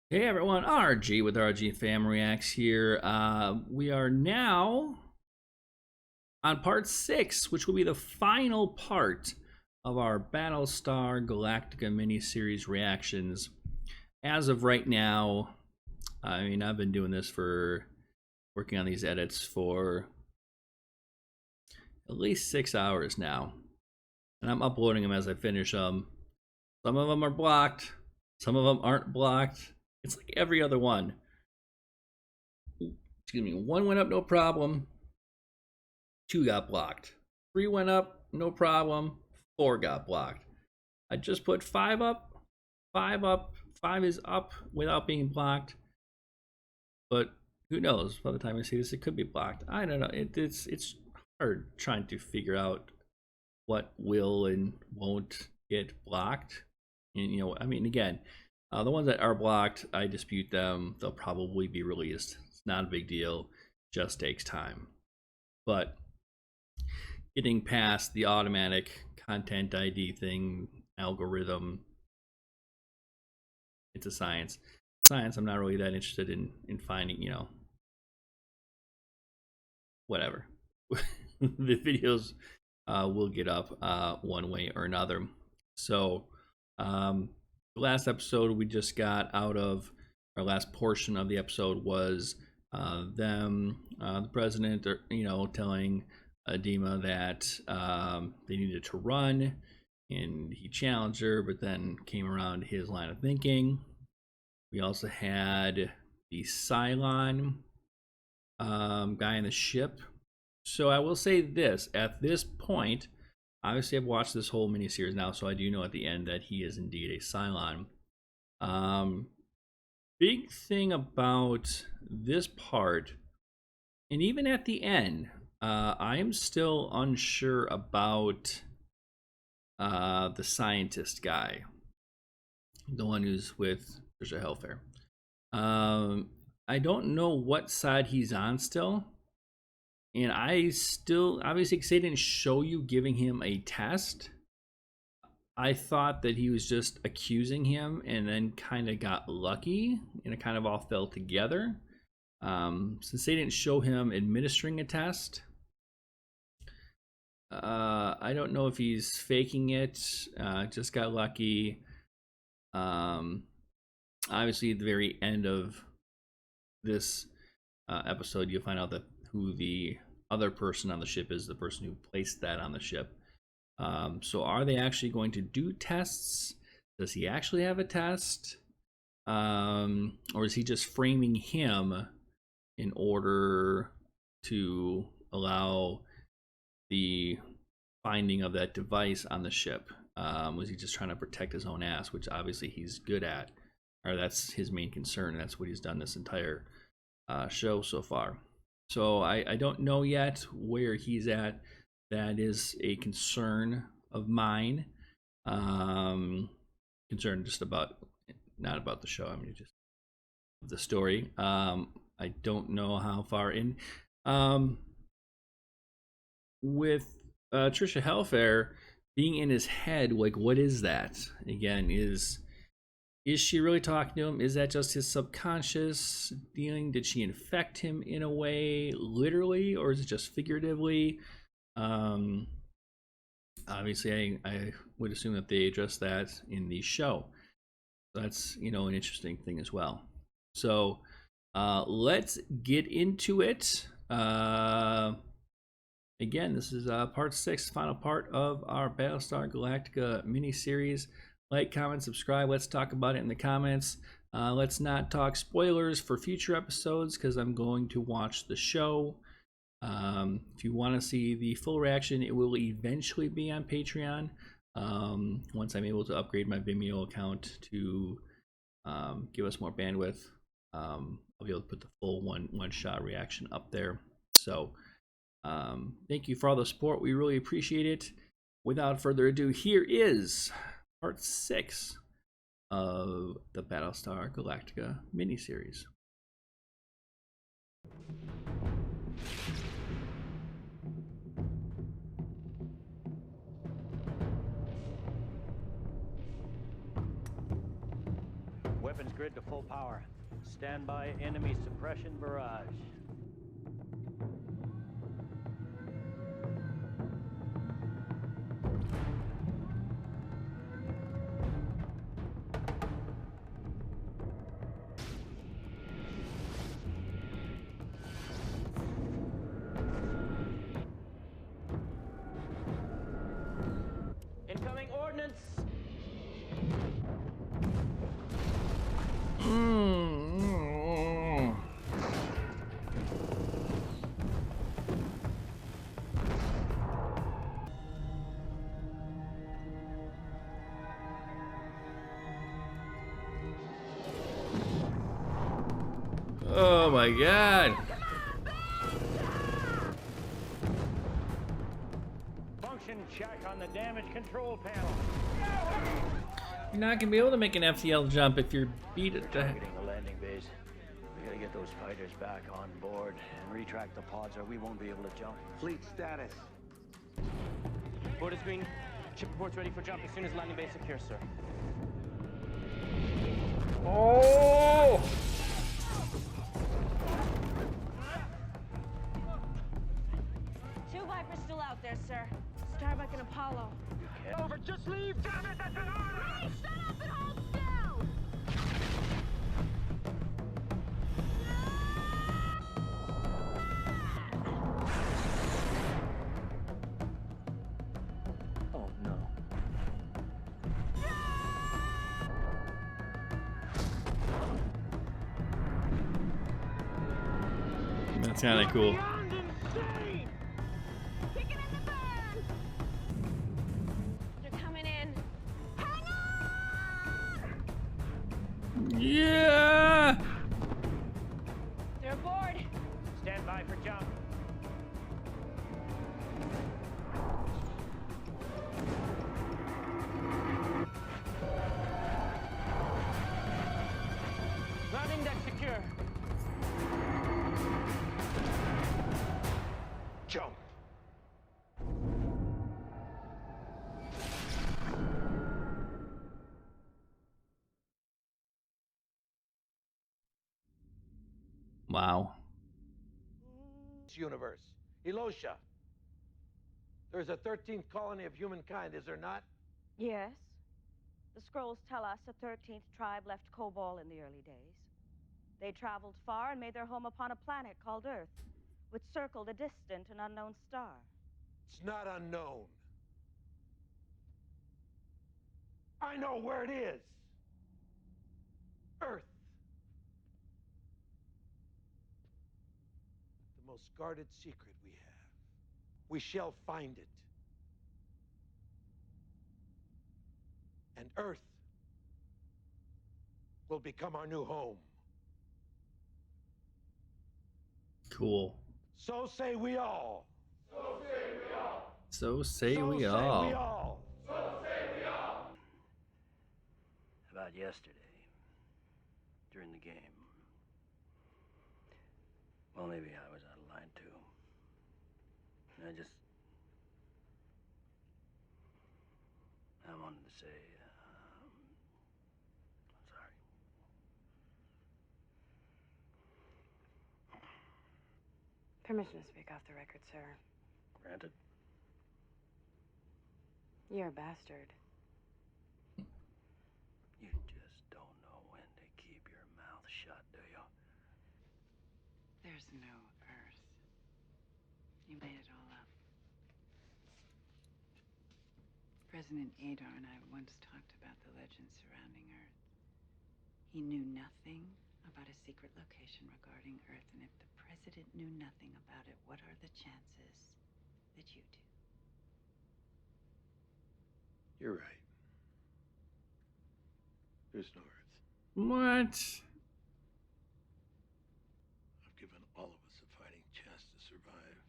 Hey everyone, RG with RG Fam Reacts here. We are now on part 6, which will be the final part of our Battlestar Galactica miniseries reactions. As of right now, I've been doing this working on these edits for at least 6 hours now. And I'm uploading them as I finish them. Some of them are blocked, some of them aren't blocked. It's like every other one. Excuse me, one went up, no problem. 2 got blocked. 3 went up, no problem. 4 got blocked. I just put 5 up, 5 up, 5 is up without being blocked. But who knows? By the time I see this, it could be blocked. I don't know. It's hard trying to figure out what will and won't get blocked. And again, the ones that are blocked, I dispute them. They'll probably be released. It's not a big deal. Just takes time. But getting past the automatic content ID thing, algorithm, it's a science. I'm not really that interested in finding, whatever. The videos will get up one way or another. So, the last episode we just got out of, our last portion of the episode was the president, telling Adema that they needed to run, and he challenged her, but then came around to his line of thinking. We also had the Cylon guy in the ship. So I will say this, at this point, obviously I've watched this whole miniseries now, so I do know at the end that he is indeed a Cylon. Big thing about this part, and even at the end, I am still unsure about the scientist guy, the one who's with Trisha Hellfair. I don't know what side he's on still. And I still, obviously, because they didn't show you giving him a test, I thought that he was just accusing him and then kind of got lucky and it kind of all fell together. Since they didn't show him administering a test, I don't know if he's faking it, just got lucky. Obviously, at the very end of this episode, you'll find out that who the other person on the ship is, the person who placed that on the ship. So are they actually going to do tests? Does he actually have a test? Or is he just framing him in order to allow the finding of that device on the ship? Was he just trying to protect his own ass, which obviously he's good at, or that's his main concern, and that's what he's done this entire show so far. So I don't know yet where he's at. That is a concern of mine. Concern just about, not about the show. I mean, just the story. I don't know how far in. With Trisha Hellfair being in his head, like, what is that? Again, is she really talking to him? Is that just his subconscious dealing? Did she infect him in a way, literally, or is it just figuratively? Obviously, I would assume that they address that in the show. That's, an interesting thing as well. So let's get into it. Again, this is part 6, final part of our Battlestar Galactica miniseries. Like, comment, subscribe. Let's talk about it in the comments. Let's not talk spoilers for future episodes because I'm going to watch the show. If you want to see the full reaction, it will eventually be on Patreon. Once I'm able to upgrade my Vimeo account to give us more bandwidth, I'll be able to put the full one-shot reaction up there. So thank you for all the support. We really appreciate it. Without further ado, here is part 6 of the Battlestar Galactica miniseries. weapons grid to full power. Stand by enemy suppression barrage. Incoming ordnance! Oh my god. Function check on the damage control panel. You're not gonna be able to make an FTL jump if you're beat at the... Targeting the landing base. We gotta get those fighters back on board and retract the pods or we won't be able to jump. Fleet status. Board is green. Ship reports ready for jump as soon as landing base secure, sir. Oh! Two Vipers still out there, sir. Starbuck and Apollo. Over, just leave! Damn it, that's an order! Hey, shut up and hold still! Oh no. That's kind of cool. Beyond insane! Kicking in the van! They're coming in. Hang on! Yeah! They're aboard. Stand by for jump. Landing deck secure. Jump. Wow. Universe. Elosha. There's a 13th colony of humankind, is there not? Yes. The scrolls tell us a 13th tribe left Kobol in the early days. They traveled far and made their home upon a planet called Earth, which circled a distant and unknown star. It's not unknown. I know where it is. Earth. The most guarded secret we have. We shall find it. And Earth will become our new home. Cool. So say we all. So say So we say all. we all. About yesterday. During the game. Well, maybe I was out of line too. I wanted to say, I'm sorry. Permission to speak off the record, sir. Granted. You're a bastard. You just don't know when to keep your mouth shut, do you? There's no Earth. You made it all up. President Adar and I once talked about the legends surrounding Earth. He knew nothing about a secret location regarding Earth, and if the president knew nothing about it, what are the chances that you do? You're right. There's no Earth. What? I've given all of us a fighting chance to survive.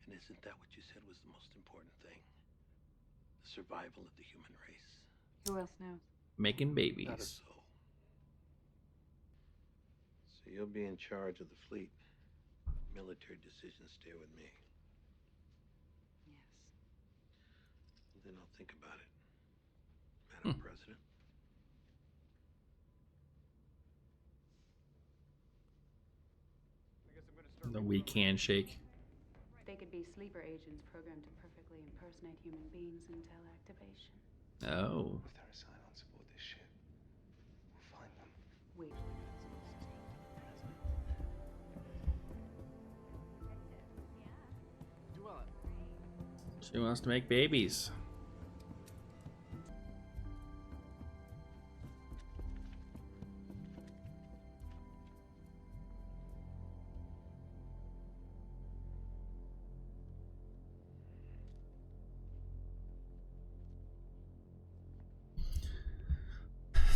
And isn't that what you said was the most important thing? The survival of the human race. Who else knows? Making Not a babies. soul. So you'll be in charge of the fleet. Military decisions stay with me. Yes. Then I'll think about it, Madam President. The weak handshake. They could be sleeper agents programmed to perfectly impersonate human beings until activation. Oh. If they're a silence aboard this ship, we'll find them. Wait. She wants to make babies.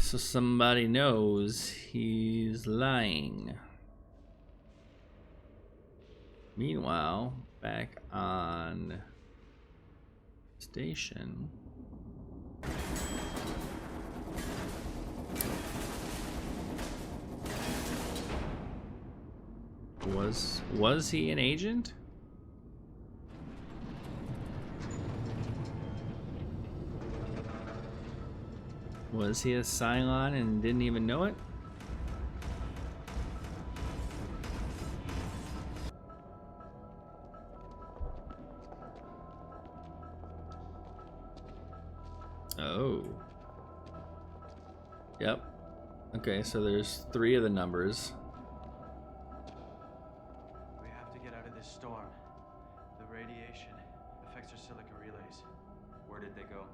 So somebody knows he's lying. Meanwhile, back on station. Was he an agent? Was he a Cylon and didn't even know it? Oh. Yep. Okay, so there's 3 of the numbers. We have to get out of this storm. The radiation affects our silica relays. Where did they go?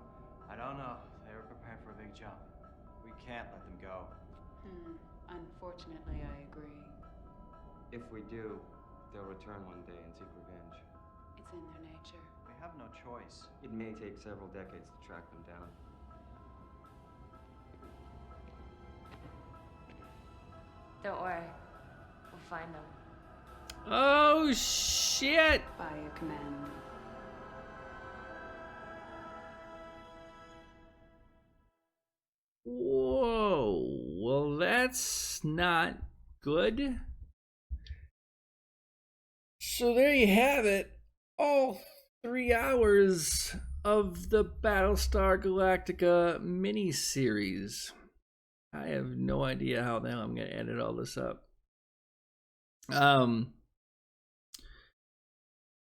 I don't know. They were preparing for a big jump. We can't let them go. Unfortunately, I agree. If we do, they'll return one day and seek revenge. It's in their nature. We have no choice. It may take several decades to track them down. Don't worry. We'll find them. Oh shit! By your command. Whoa. Well, that's not good. So there you have it. All 3 hours of the Battlestar Galactica miniseries. I have no idea how the hell I'm gonna edit all this up.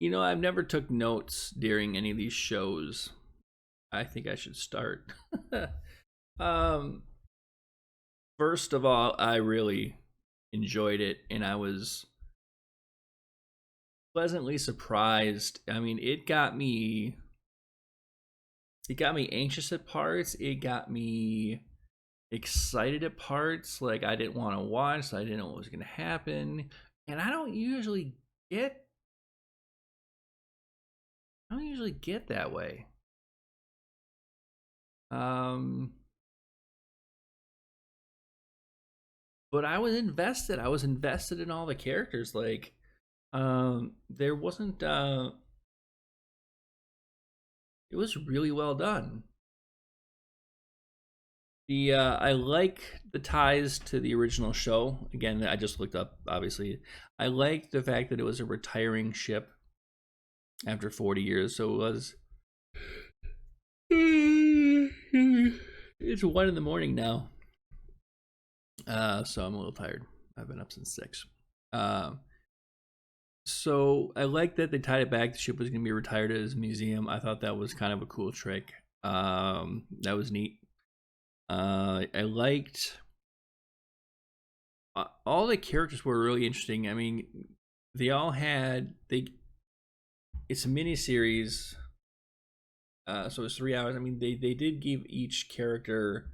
You know, I've never took notes during any of these shows. I think I should start. First of all, I really enjoyed it, and I was pleasantly surprised. I mean, it got me anxious at parts. It got me excited at parts. Like, I didn't want to watch, so I didn't know what was going to happen. And I don't usually get that way. But I was invested. I was invested in all the characters. Like, there wasn't it was really well done. I like the ties to the original show. Again, I just looked up, obviously. I like the fact that it was a retiring ship after 40 years. So it was it's 1 a.m. now. So I'm a little tired. I've been up since 6. So I like that they tied it back. The ship was going to be retired as a museum. I thought that was kind of a cool trick. That was neat. I liked all the characters were really interesting. I mean, they all had it's a mini series, so it's 3 hours. I mean, they did give each character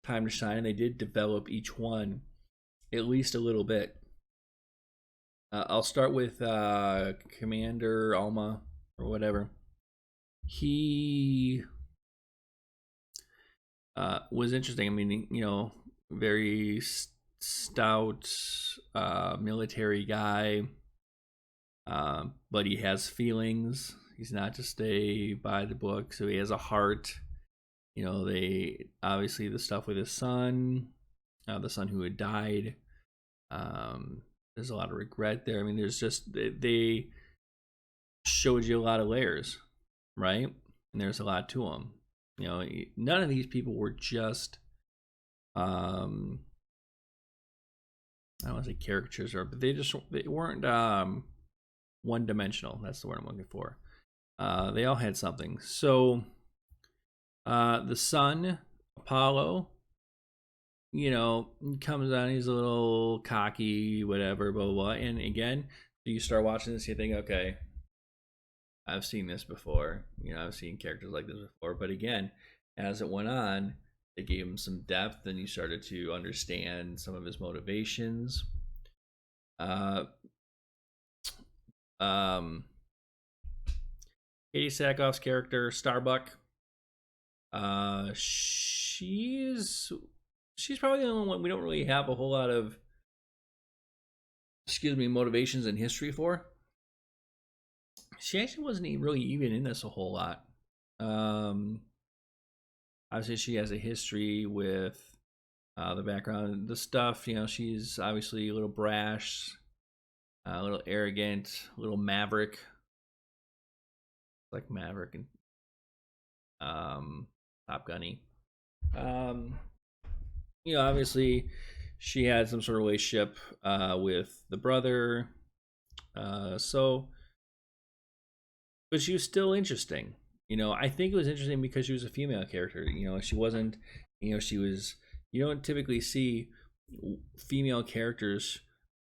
time to shine, and they did develop each one at least a little bit. I'll start with Commander Alma or whatever. He was interesting. I mean, you know, very stout military guy, but he has feelings. He's not just a by the book, so he has a heart. You know, they obviously the stuff with his son, the son who had died. There's a lot of regret there. I mean, there's just they showed you a lot of layers, right? And there's a lot to them. You know, none of these people were just I don't want to say caricatures, but they weren't one dimensional. That's the word I'm looking for. They all had something. So the son, Apollo, comes on, he's a little cocky, whatever, blah, blah, blah. And again, you start watching this, you think, okay, I've seen this before. I've seen characters like this before. But again, as it went on, they gave him some depth, and you started to understand some of his motivations. Katie Sackhoff's character, Starbuck, she's probably the only one we don't really have a whole lot of motivations and history for. She actually wasn't really even in this a whole lot. Obviously she has a history with the background, the stuff, she's obviously a little brash, a little arrogant, a little maverick, like Maverick and Top Gunny. Obviously she had some sort of relationship with the brother, but she was still interesting. I think it was interesting because she was a female character. She wasn't, she was, you don't typically see female characters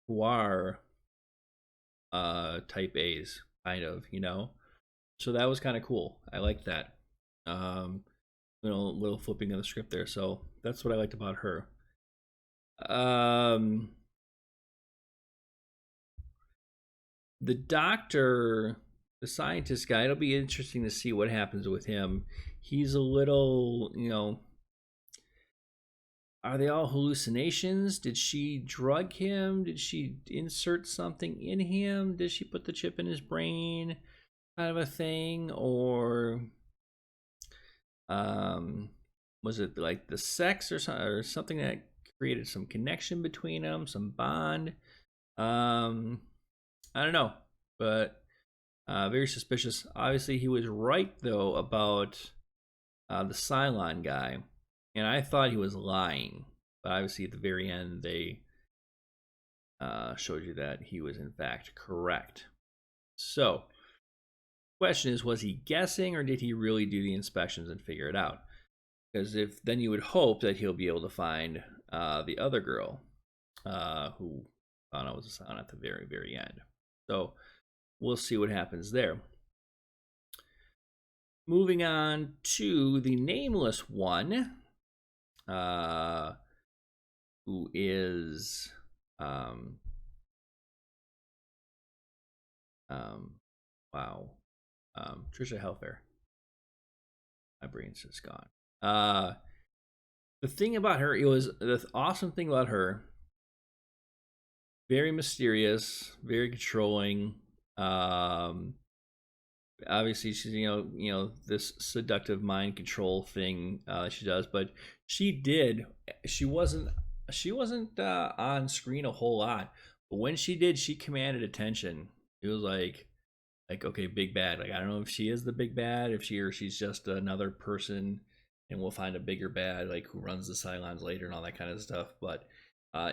who are type A's, kind of, so that was kind of cool. I liked that. Little flipping of the script there. So that's what I liked about her. The doctor, the scientist guy, it'll be interesting to see what happens with him. He's a little, are they all hallucinations? Did she drug him? Did she insert something in him? Did she put the chip in his brain? Kind of a thing? Or was it like the sex or something that created some connection between them, some bond? I don't know, but very suspicious. Obviously, he was right though about the Cylon guy, and I thought he was lying. But obviously, at the very end, they showed you that he was in fact correct. So, question is, was he guessing, or did he really do the inspections and figure it out? Because then you would hope that he'll be able to find the other girl who found out was a Cylon at the very, very end. So we'll see what happens there. Moving on to the nameless one, who is Trisha Helfer. My brain's just gone. The thing about her, the awesome thing about her, very mysterious, very controlling. Obviously she's this seductive mind control thing she does, but she wasn't on screen a whole lot, but when she did, she commanded attention. It was like okay, big bad. Like, I don't know if she is the big bad, if she's just another person, and we'll find a bigger bad, like who runs the Cylons later and all that kind of stuff. But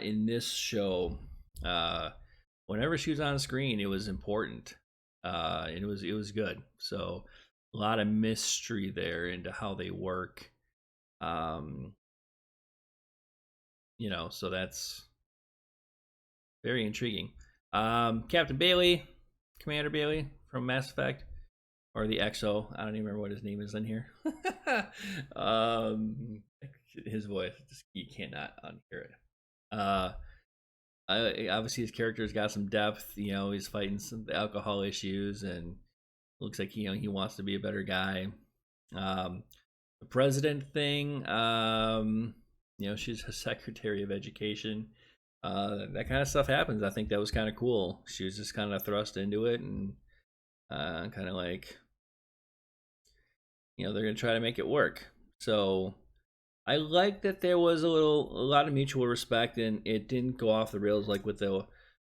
in this show, whenever she was on screen, it was important. And it was good. So a lot of mystery there into how they work. So that's very intriguing. Captain Bailey, Commander Bailey from Mass Effect, or the XO. I don't even remember what his name is in here. His voice, you cannot unhear it. Obviously his character's got some depth. He's fighting some alcohol issues, and looks like he wants to be a better guy. The president thing, she's a secretary of education. That kind of stuff happens. I think that was kind of cool. She was just kind of thrust into it, and kind of like, they're gonna try to make it work. So I like that there was a lot of mutual respect, and it didn't go off the rails like with the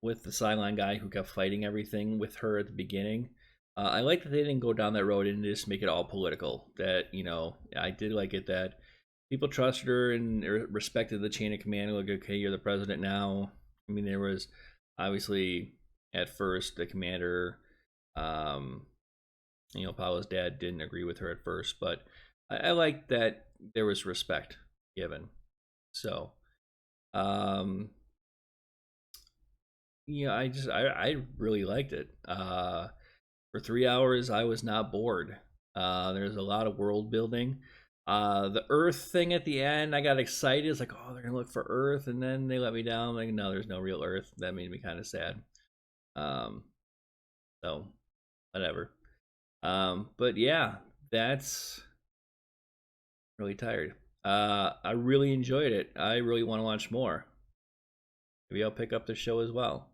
Cylon guy who kept fighting everything with her at the beginning. I like that they didn't go down that road and just make it all political. That I did like it that people trusted her and respected the chain of command. Like, okay, you're the president now. I mean, there was obviously at first the commander, Paolo's dad didn't agree with her at first, but I like that there was respect given. So, um, I really liked it. For 3 hours, I was not bored. There's a lot of world building. The Earth thing at the end, I got excited. It's like, oh, they're gonna look for Earth, and then they let me down. Like, no, there's no real Earth. That made me kind of sad. Um, so whatever. But yeah, that's really tired. I really enjoyed it. I really want to watch more. Maybe I'll pick up the show as well.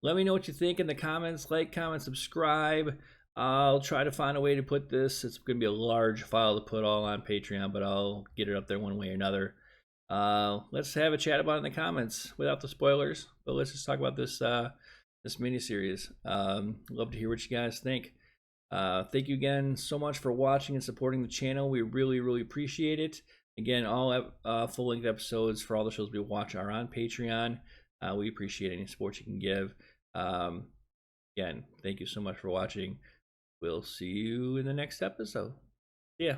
Let me know what you think in the comments. Like, comment, subscribe. I'll try to find a way to put this. It's going to be a large file to put all on Patreon, but I'll get it up there one way or another. Let's have a chat about it in the comments without the spoilers. But let's just talk about this this miniseries. Love to hear what you guys think. Thank you again so much for watching and supporting the channel. We really, really appreciate it. Again, all full-length episodes for all the shows we watch are on Patreon. We appreciate any support you can give. Again, thank you so much for watching. We'll see you in the next episode. Yeah.